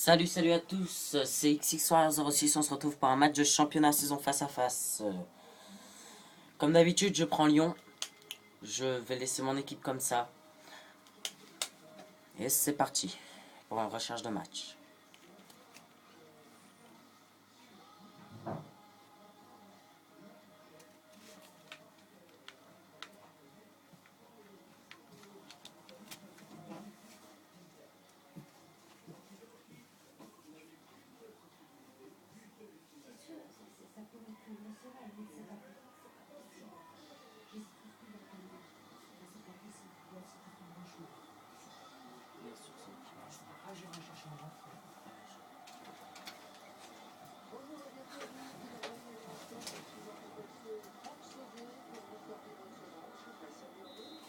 Salut à tous, c'est XX06, on se retrouve pour un match de championnat saison face à face. Comme d'habitude, je prends Lyon, je vais laisser mon équipe comme ça. Et c'est parti pour une recherche de match.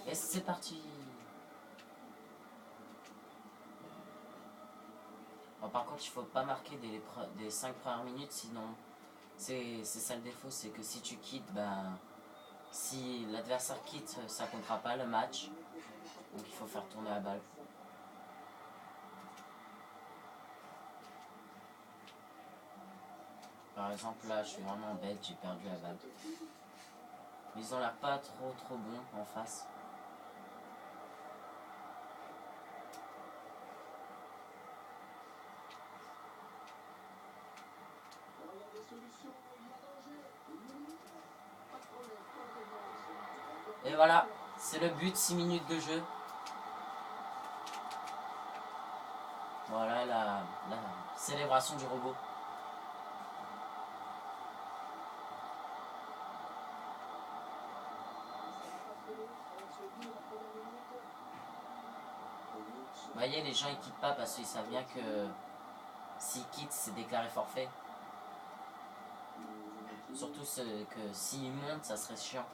Et c'est parti. Bon, par contre, il faut pas marquer des 5 premières minutes, sinon c'est ça le défaut, c'est que si tu quittes, ben, si l'adversaire quitte, ça comptera pas le match. Donc il faut faire tourner la balle. Par exemple, là, je suis vraiment bête, j'ai perdu la balle. Mais ils ont l'air pas trop bons en face. Et voilà, c'est le but, 6 minutes de jeu. Voilà la célébration du robot. Vous voyez, les gens ils quittent pas parce qu'ils savent bien que s'ils quittent, c'est déclaré forfait. Surtout que s'ils montent, ça serait chiant.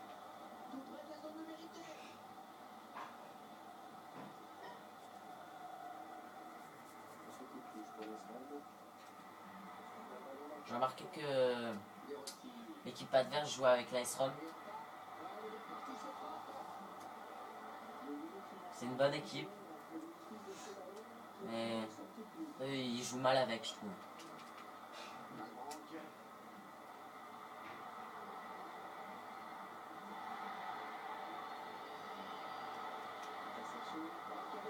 J'ai remarqué que l'équipe adverse joue avec l'Ice Rom. C'est une bonne équipe. Mais eux, ils jouent mal avec, je trouve.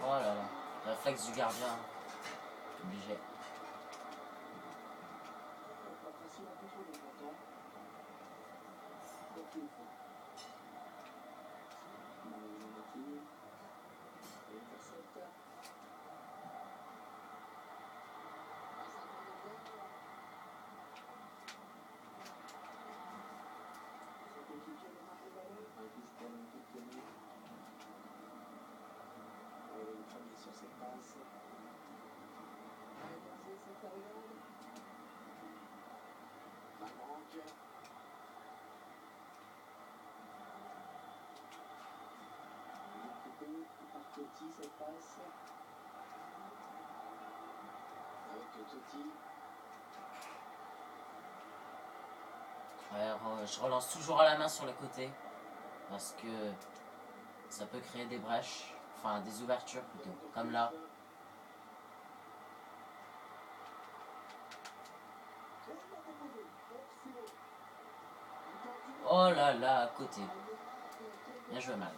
Oh là là, réflexe du gardien. Obligé. Alors, je relance toujours à la main sur le côté parce que ça peut créer des brèches, enfin des ouvertures plutôt, comme là. Oh là là, à côté. Bien joué, mal.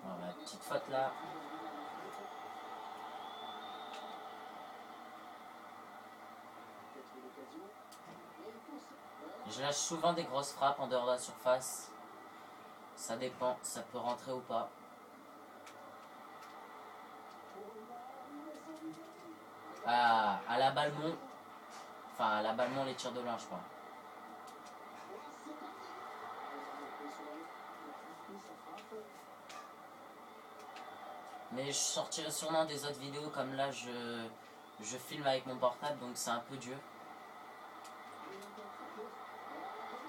Bon, la petite faute là. Je lâche souvent des grosses frappes en dehors de la surface. Ça dépend, ça peut rentrer ou pas. À la Balmont. Enfin, à la Balmont, les tirs de loin, je crois. Mais je sortirai sûrement des autres vidéos comme là, je filme avec mon portable, donc c'est un peu dur.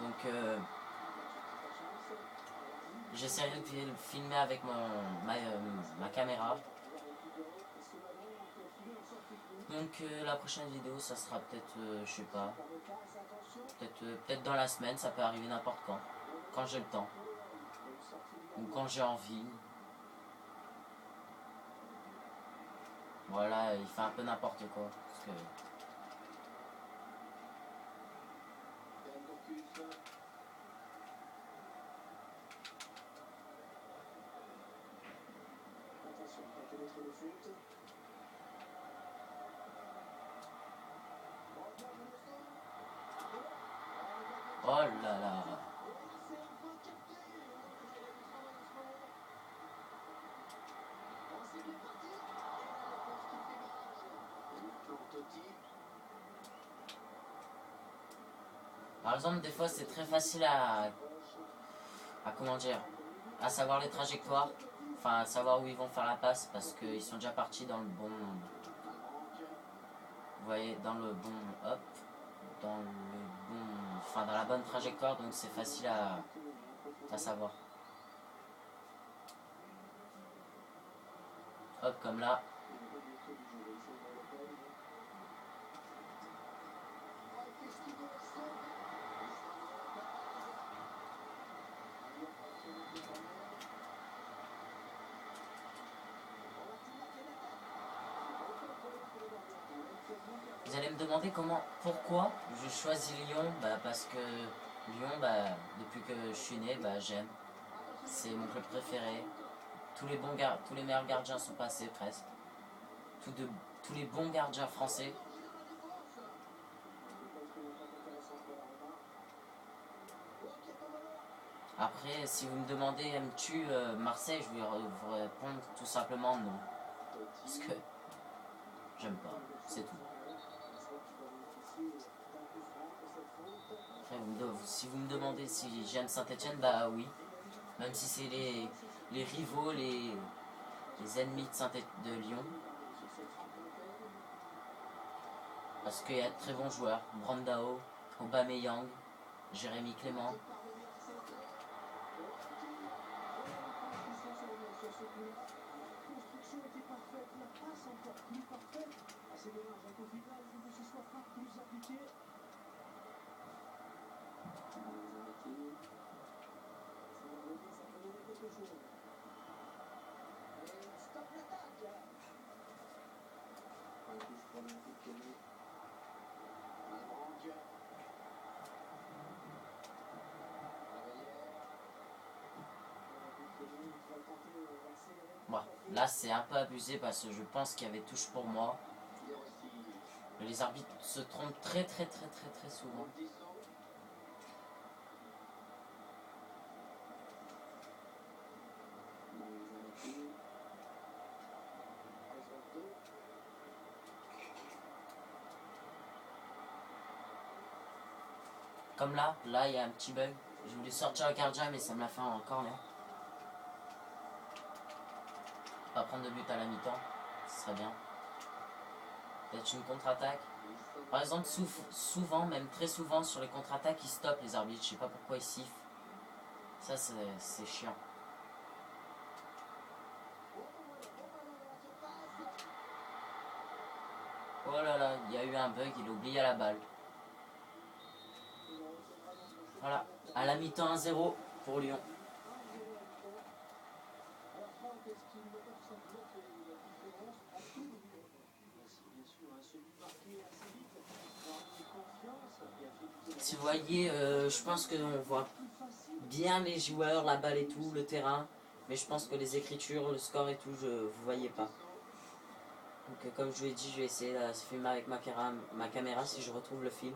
Donc, j'essaierai de filmer avec ma caméra. Donc la prochaine vidéo, ça sera peut-être, je sais pas, Peut-être dans la semaine, ça peut arriver n'importe quand j'ai le temps, ou quand j'ai envie. Voilà, il fait un peu n'importe quoi. Parce que oh là là. Par exemple, des fois, c'est très facile à comment dire, à savoir les trajectoires, enfin, à savoir où ils vont faire la passe parce qu'ils sont déjà partis dans le bon, vous voyez, dans le bon, hop, dans le bon, enfin, dans la bonne trajectoire, donc c'est facile à savoir. Hop, comme là. Vous allez me demander pourquoi je choisis Lyon, parce que Lyon, depuis que je suis né, j'aime. C'est mon club préféré. Tous les meilleurs gardiens sont passés presque. Tous les bons gardiens français. Après, si vous me demandez aimes-tu Marseille, je vais vous répondre tout simplement non. Parce que j'aime pas, c'est tout. Après, si vous me demandez si j'aime Saint-Etienne, bah oui. Même si c'est les rivaux, les ennemis de Lyon. Parce qu'il y a de très bons joueurs. Brandao, Aubameyang, Jérémy Clément. Bon, là c'est un peu abusé parce que je pense qu'il y avait touche pour moi. Mais les arbitres se trompent très souvent. Comme là il y a un petit bug. Je voulais sortir le gardien mais ça me l'a fait encore là. Pas prendre de but à la mi-temps, ce serait bien. Peut-être une contre-attaque. Par exemple, souvent, même très souvent, sur les contre-attaques, ils stoppent les arbitres. Je sais pas pourquoi ils sifflent. Ça, c'est chiant. Oh là là, il y a eu un bug, il a oublié la balle. Voilà, à la mi-temps 1-0 pour Lyon. Si vous voyez, je pense qu'on voit bien les joueurs, la balle et tout, le terrain. Mais je pense que les écritures, le score et tout, vous voyez pas. Donc comme je vous l'ai dit, je vais essayer de filmer avec ma caméra si je retrouve le film.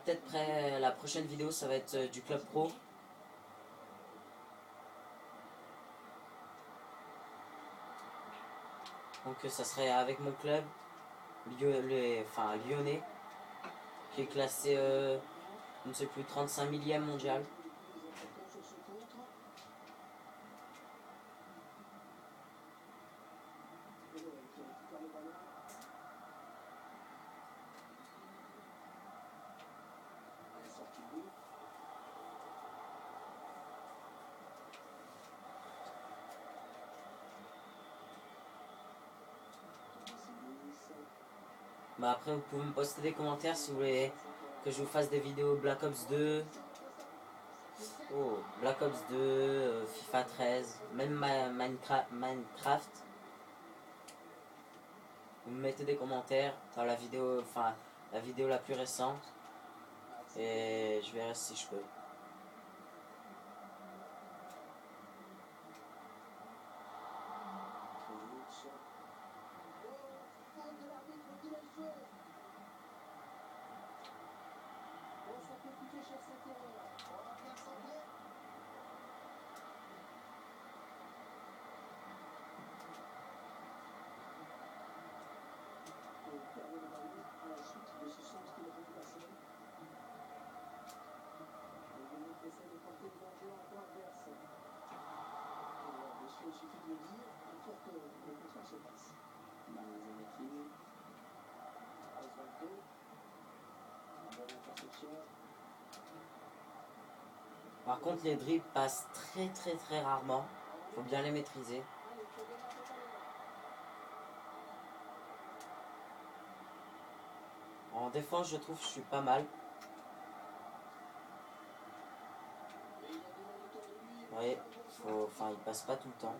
Peut-être après la prochaine vidéo, ça va être du club pro. Donc ça serait avec mon club, lyonnais, qui est classé, je ne sais plus, 35 millième mondial. Bah après, vous pouvez me poster des commentaires si vous voulez que je vous fasse des vidéos Black Ops 2. Oh, Black Ops 2, FIFA 13, même Minecraft. Vous me mettez des commentaires dans la vidéo, enfin la vidéo la plus récente. Et je verrai si je peux. Par contre, les dribbles passent très rarement. Faut bien les maîtriser. En défense, je trouve que je suis pas mal. Vous voyez, il passe pas tout le temps.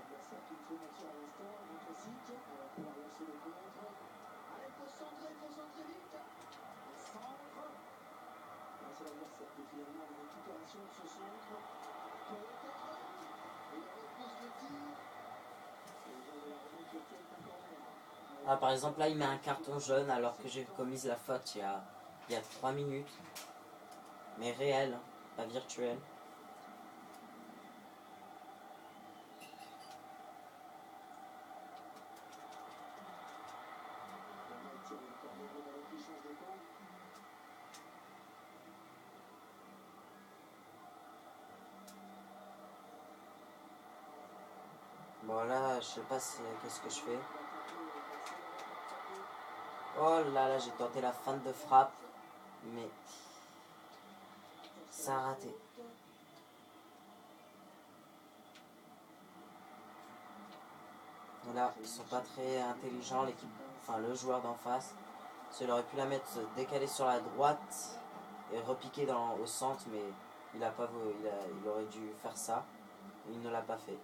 Ah, par exemple, là, il met un carton jaune alors que j'ai commis la faute il y a 3 minutes. Mais réel, hein, pas virtuel. Bon, là, je sais pas qu'est-ce que je fais. Oh là, j'ai tenté la feinte de frappe. Mais ça a raté. Là, ils sont pas très intelligents, l'équipe, enfin le joueur d'en face. Il aurait pu la mettre décalée sur la droite et repiquer au centre, mais il a pas voulu, il aurait dû faire ça. Il ne l'a pas fait.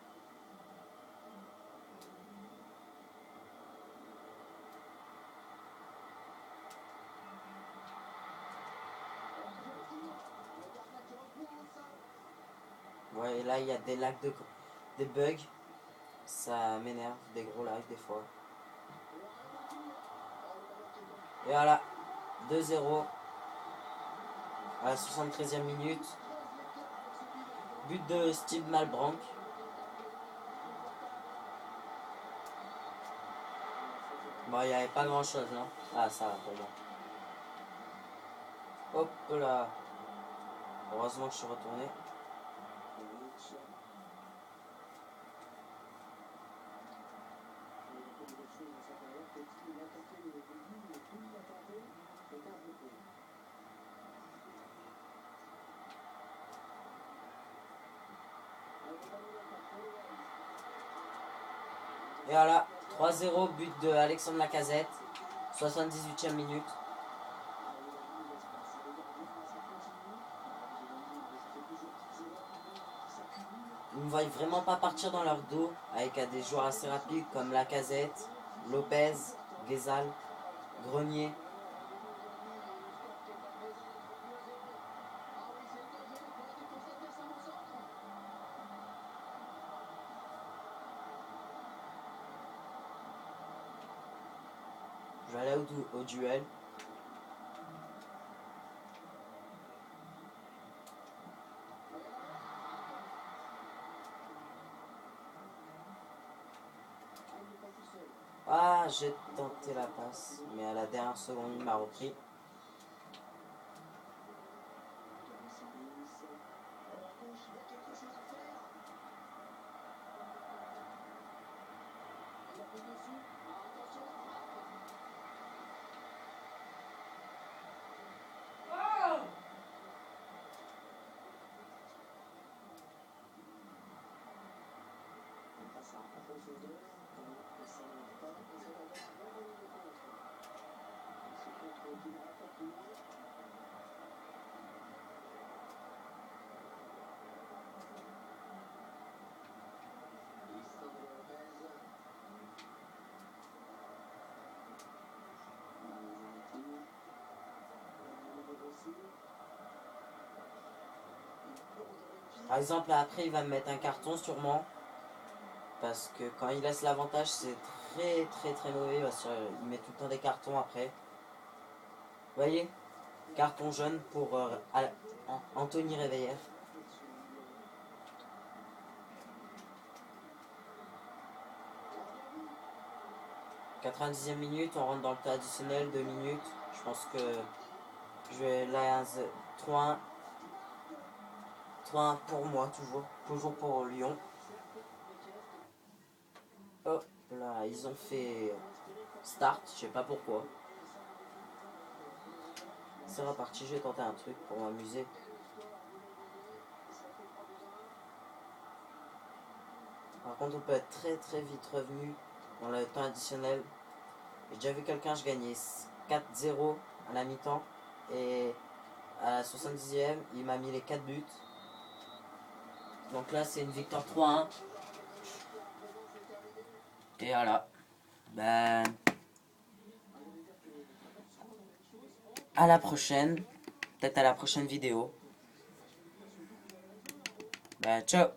Ouais, et là il y a des lags des bugs. Ça m'énerve, des gros lags des fois. Et voilà, 2-0 à la 73e minute. But de Steve Malbranck. Bon, il n'y avait pas grand chose, non? Ah, ça va pour moi. Hop là. Heureusement que je suis retourné. Et voilà, 3-0, but de Alexandre Lacazette, 78e minute. Ils ne voient vraiment pas partir dans leur dos avec des joueurs assez rapides comme Lacazette, Lopez, Guézal, Grenier. Je vais aller au duel. Ah, j'ai tenté la passe, mais à la dernière seconde, il m'a repris. Par exemple, après, il va me mettre un carton sûrement. Parce que quand il laisse l'avantage, c'est très très très mauvais. Parce qu'il met tout le temps des cartons après. Vous voyez? Carton jaune pour Anthony Réveillère. 90e minute, on rentre dans le temps additionnel, 2 minutes. Je pense que je vais là 3-1. 3-1 pour moi, toujours pour Lyon. Hop là, ils ont fait start, je sais pas pourquoi. C'est reparti, je vais tenter un truc pour m'amuser. Par contre, on peut être très très vite revenu dans le temps additionnel. J'ai déjà vu quelqu'un, je gagnais 4-0 à la mi-temps. Et à la 70e, il m'a mis les 4 buts. Donc là, c'est une victoire 3-1. Et voilà. Ben, à la prochaine. Peut-être à la prochaine vidéo. Ben, ciao.